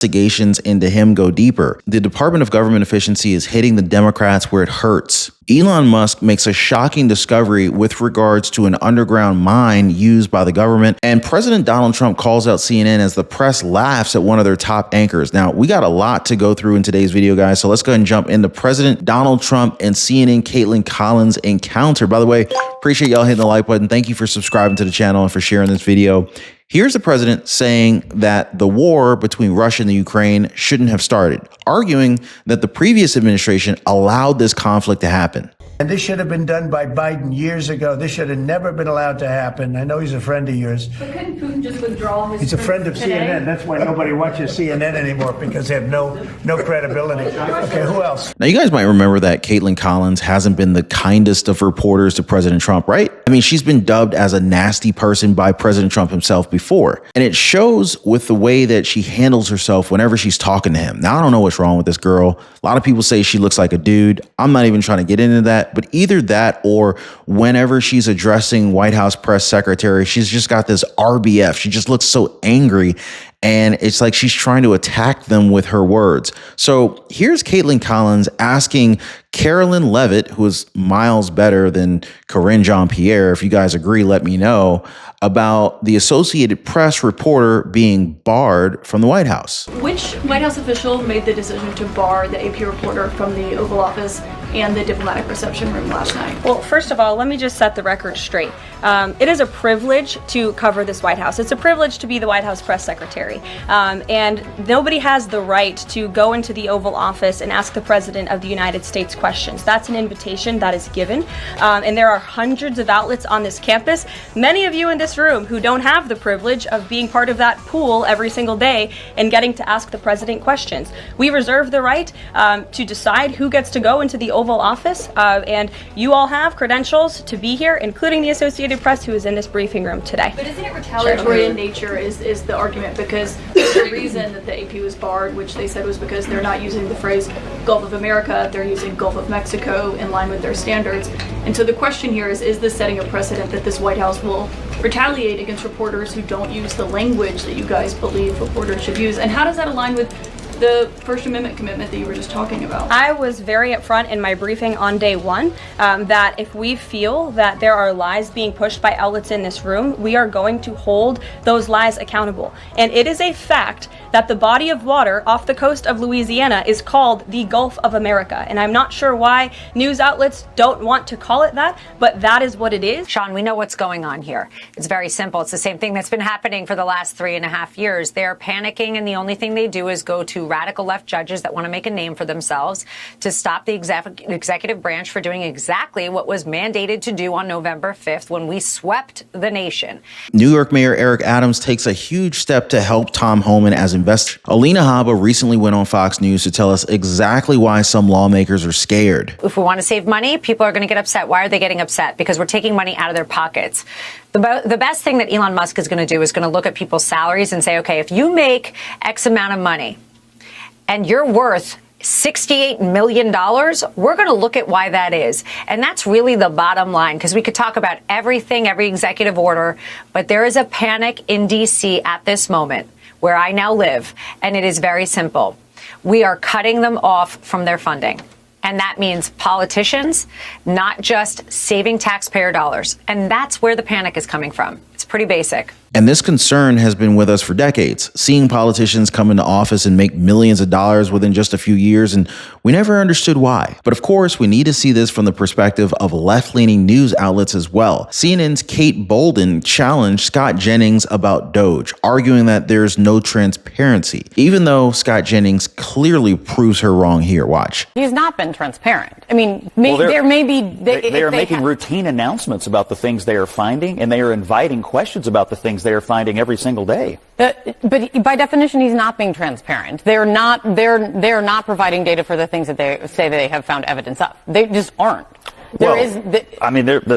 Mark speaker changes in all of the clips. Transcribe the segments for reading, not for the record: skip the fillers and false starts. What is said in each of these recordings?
Speaker 1: investigations into him go deeper. The Department of Government Efficiency is hitting the Democrats where it hurts. Elon Musk makes a shocking discovery with regards to an underground mine used by the government, and President Donald Trump calls out CNN as the press laughs at one of their top anchors. Now, we got a lot to go through in today's video, guys, so let's go ahead and jump into President Donald Trump and CNN Caitlin Collins encounter. By the way, appreciate y'all hitting the like button. Thank you for subscribing to the channel and for sharing this video. Here's the president saying that the war between Russia and the Ukraine shouldn't have started, arguing that the previous administration allowed this conflict to happen.
Speaker 2: And this should have been done by Biden years ago. This should have never been allowed to happen. I know he's a friend of yours.
Speaker 3: But couldn't Putin just withdraw his...
Speaker 2: He's a friend of today? CNN. That's why nobody watches CNN anymore, because they have no credibility. Okay, who else?
Speaker 1: Now, you guys might remember that Caitlin Collins hasn't been the kindest of reporters to President Trump, right? I mean, she's been dubbed as a nasty person by President Trump himself before. And it shows with the way that she handles herself whenever she's talking to him. Now, I don't know what's wrong with this girl. A lot of people say she looks like a dude. I'm not even trying to get into that. But either that or whenever she's addressing White House press secretary, she's just got this RBF. She just looks so angry. And it's like she's trying to attack them with her words. So here's Caitlin Collins asking Carolyn Levitt, who is miles better than Karine Jean-Pierre. If you guys agree, let me know, about the Associated Press reporter being barred from the White House.
Speaker 3: Which White House official made the decision to bar the AP reporter from the Oval Office and the diplomatic reception room last night?
Speaker 4: Well, first of all, let me just set the record straight. It is a privilege to cover this White House. It's a privilege to be the White House press secretary. And nobody has the right to go into the Oval Office and ask the President of the United States questions. That's an invitation that is given. And there are hundreds of outlets on this campus, many of you in this room who don't have the privilege of being part of that pool every single day and getting to ask the President questions. We reserve the right to decide who gets to go into the Oval Office, and you all have credentials to be here, including the Associated Press, who is in this briefing room today.
Speaker 3: But isn't it retaliatory in nature is the argument, because the reason that the AP was barred, which they said was because they're not using the phrase Gulf of America, they're using Gulf of Mexico in line with their standards. And so the question here is this setting a precedent that this White House will retaliate against reporters who don't use the language that you guys believe reporters should use? And how does that align with the First Amendment commitment that you were just talking about?
Speaker 4: I was very upfront in my briefing on day one that if we feel that there are lies being pushed by outlets in this room, we are going to hold those lies accountable. And it is a fact that the body of water off the coast of Louisiana is called the Gulf of America. And I'm not sure why news outlets don't want to call it that, but that is what it is.
Speaker 5: Sean, we know what's going on here. It's very simple. It's the same thing that's been happening for the last 3.5 years. They're panicking, and the only thing they do is go to radical left judges that want to make a name for themselves to stop the executive branch for doing exactly what was mandated to do on November 5th when we swept the nation.
Speaker 1: New York Mayor Eric Adams takes a huge step to help Tom Homan as investor. Alina Habba recently went on Fox News to tell us exactly why some lawmakers are scared.
Speaker 5: If we want to save money, people are going to get upset. Why are they getting upset? Because we're taking money out of their pockets. The best thing that Elon Musk is going to do is going to look at people's salaries and say, okay, if you make X amount of money and you're worth $68 million, we're going to look at why that is. And that's really the bottom line, because we could talk about everything, every executive order, but there is a panic in D.C. at this moment where I now live, and it is very simple. We are cutting them off from their funding. And that means politicians, not just saving taxpayer dollars. And that's where the panic is coming from. It's pretty basic.
Speaker 1: And this concern has been with us for decades, seeing politicians come into office and make millions of dollars within just a few years, and we never understood why. But of course, we need to see this from the perspective of left-leaning news outlets as well. CNN's Kate Bolden challenged Scott Jennings about DOGE, arguing that there's no transparency, even though Scott Jennings clearly proves her wrong here. Watch.
Speaker 6: He's not been transparent. I mean, there may be...
Speaker 7: They are making routine announcements about the things they are finding, and they are inviting questions about the things they are finding every single day.
Speaker 6: But by definition, he's not being transparent. They're not providing data for the things that they say they have found evidence of. They just aren't. There
Speaker 7: Well,
Speaker 6: is.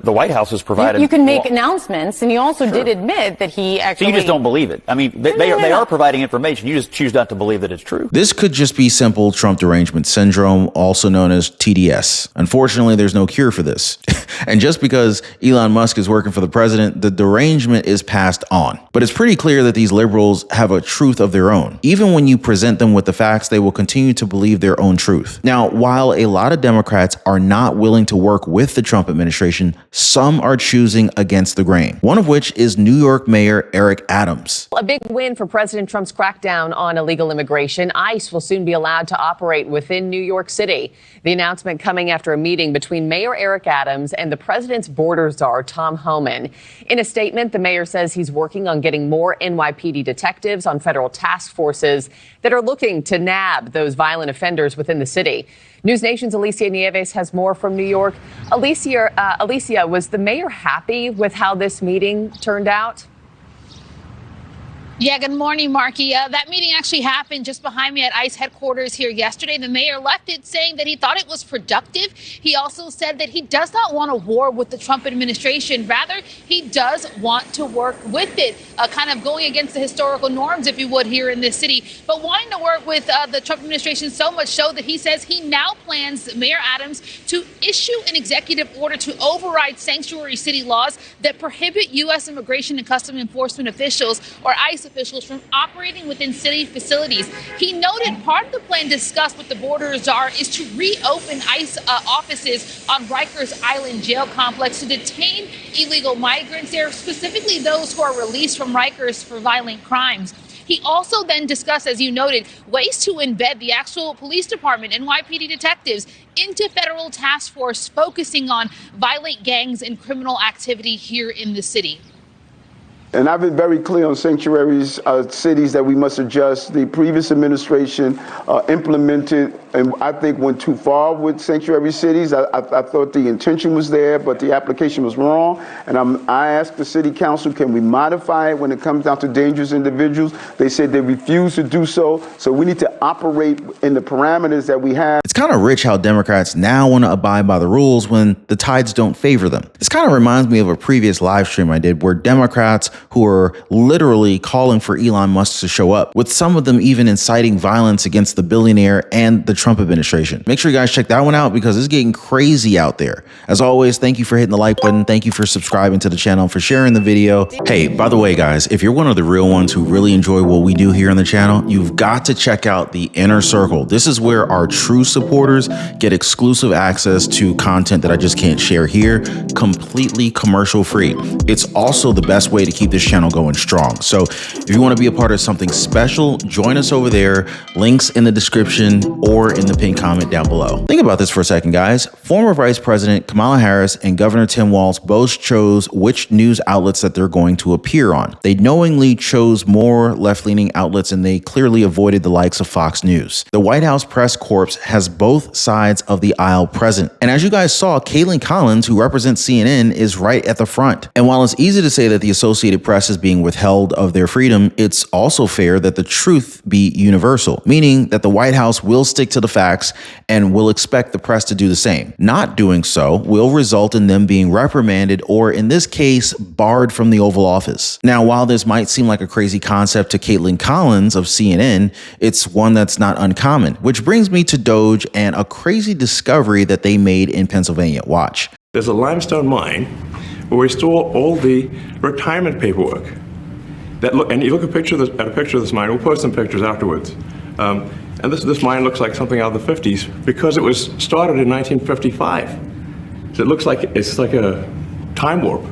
Speaker 7: the White House has provided.
Speaker 6: You can make announcements, and he also did admit that he actually.
Speaker 7: So you just don't believe it. I mean, they are providing information. You just choose not to believe that it's true.
Speaker 1: This could just be simple Trump derangement syndrome, also known as TDS. Unfortunately, there's no cure for this. And just because Elon Musk is working for the president, the derangement is passed on. But it's pretty clear that these liberals have a truth of their own. Even when you present them with the facts, they will continue to believe their own truth. Now, while a lot of Democrats are not willing to work with the Trump administration, some are choosing against the grain. One of which is New York Mayor Eric Adams.
Speaker 8: A big win for President Trump's crackdown on illegal immigration. ICE will soon be allowed to operate within New York City. The announcement coming after a meeting between Mayor Eric Adams and the president's border czar, Tom Homan. In a statement, the mayor says he's working on getting more NYPD detectives on federal task forces that are looking to nab those violent offenders within the city. News Nation's Alicia Nieves has more from New York. Alicia, was the mayor happy with how this meeting turned out?
Speaker 9: Yeah, good morning, Marky. That meeting actually happened just behind me at ICE headquarters here yesterday. The mayor left it saying that he thought it was productive. He also said that he does not want a war with the Trump administration. Rather, he does want to work with it, kind of going against the historical norms, if you would, here in this city. But wanting to work with the Trump administration so much so that he says he now plans, Mayor Adams, to issue an executive order to override sanctuary city laws that prohibit U.S. Immigration and Customs Enforcement officials, or ICE officials, from operating within city facilities. He noted part of the plan discussed with the border czar is to reopen ICE offices on Rikers Island jail complex to detain illegal migrants there, specifically those who are released from Rikers for violent crimes. He also then discussed, as you noted, ways to embed the actual police department, NYPD detectives, into federal task force focusing on violent gangs and criminal activity here in the city.
Speaker 10: And I've been very clear on sanctuaries, cities that we must adjust. The previous administration implemented, and I think went too far with sanctuary cities. I thought the intention was there, but the application was wrong. And I asked the city council, can we modify it when it comes down to dangerous individuals? They said they refused to do so. So we need to operate in the parameters that we have.
Speaker 1: It's kind of rich how Democrats now want to abide by the rules when the tides don't favor them. This kind of reminds me of a previous live stream I did where Democrats who are literally calling for Elon Musk to show up, with some of them even inciting violence against the billionaire and the Trump administration. Make sure you guys check that one out because it's getting crazy out there. As always, thank you for hitting the like button. Thank you for subscribing to the channel, for sharing the video. Hey, by the way, guys, if you're one of the real ones who really enjoy what we do here on the channel, you've got to check out the Inner Circle. This is where our true supporters get exclusive access to content that I just can't share here, completely commercial free. It's also the best way to keep this channel going strong. So if you want to be a part of something special, join us over there. Links in the description or in the pinned comment down below. Think about this for a second, guys. Former Vice President Kamala Harris and Governor Tim Walz both chose which news outlets that they're going to appear on. They knowingly chose more left-leaning outlets and they clearly avoided the likes of Fox News. The White House press corps has both sides of the aisle present. And as you guys saw, Caitlin Collins, who represents CNN, is right at the front. And while it's easy to say that the Associated Press is being withheld of their freedom, it's also fair that the truth be universal, meaning that the White House will stick to the facts and will expect the press to do the same. Not doing so will result in them being reprimanded or, in this case, barred from the Oval Office. Now, while this might seem like a crazy concept to Caitlin Collins of CNN, it's one that's not uncommon, which brings me to DOGE and a crazy discovery that they made in Pennsylvania. Watch.
Speaker 11: There's a limestone mine where we store all the retirement paperwork. And you look at a picture of this mine. We'll post some pictures afterwards. And this mine looks like something out of the 50s because it was started in 1955. So it looks like it's like a time warp.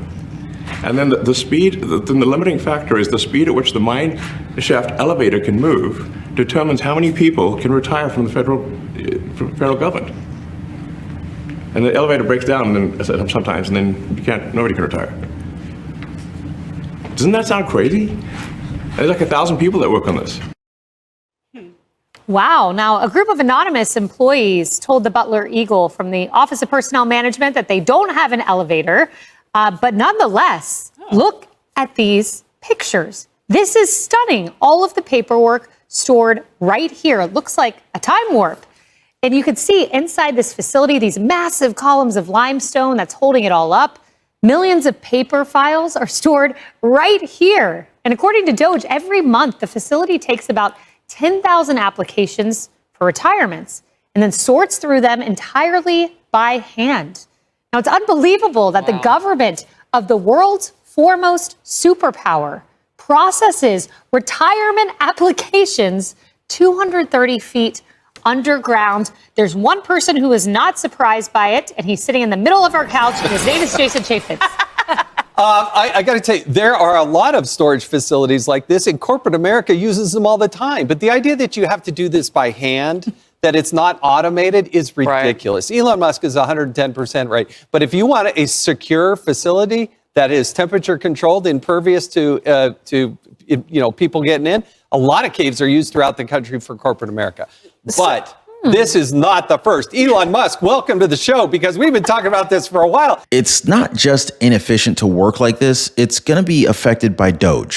Speaker 11: And then the speed, the limiting factor is the speed at which the mine shaft elevator can move determines how many people can retire from the federal government. And the elevator breaks down and then, sometimes, and then nobody can retire. Doesn't that sound crazy? There's like 1,000 people that work on this.
Speaker 5: Wow. Now, a group of anonymous employees told the Butler Eagle from the Office of Personnel Management that they don't have an elevator, but nonetheless, look at these pictures. This is stunning. All of the paperwork stored right here. It looks like a time warp.
Speaker 12: And you can see inside this facility, these massive columns of limestone that's holding it all up. Millions of paper files are stored right here. And according to DOGE, every month the facility takes about 10,000 applications for retirements and then sorts through them entirely by hand. Now, it's unbelievable that the government of the world's foremost superpower processes retirement applications 230 feet underground. There's one person who is not surprised by it, and he's sitting in the middle of our couch, and his name is Jason Chaffetz.
Speaker 13: I got to tell you, there are a lot of storage facilities like this, and corporate America uses them all the time. But the idea that you have to do this by hand, that it's not automated, is ridiculous. Right. Elon Musk is 110% right. But if you want a secure facility that is temperature controlled, impervious to people getting in, a lot of caves are used throughout the country for corporate America. But this is not the first. Elon Musk, welcome to the show, because we've been talking about this for a while.
Speaker 1: It's not just inefficient to work like this. It's going to be affected by DOGE.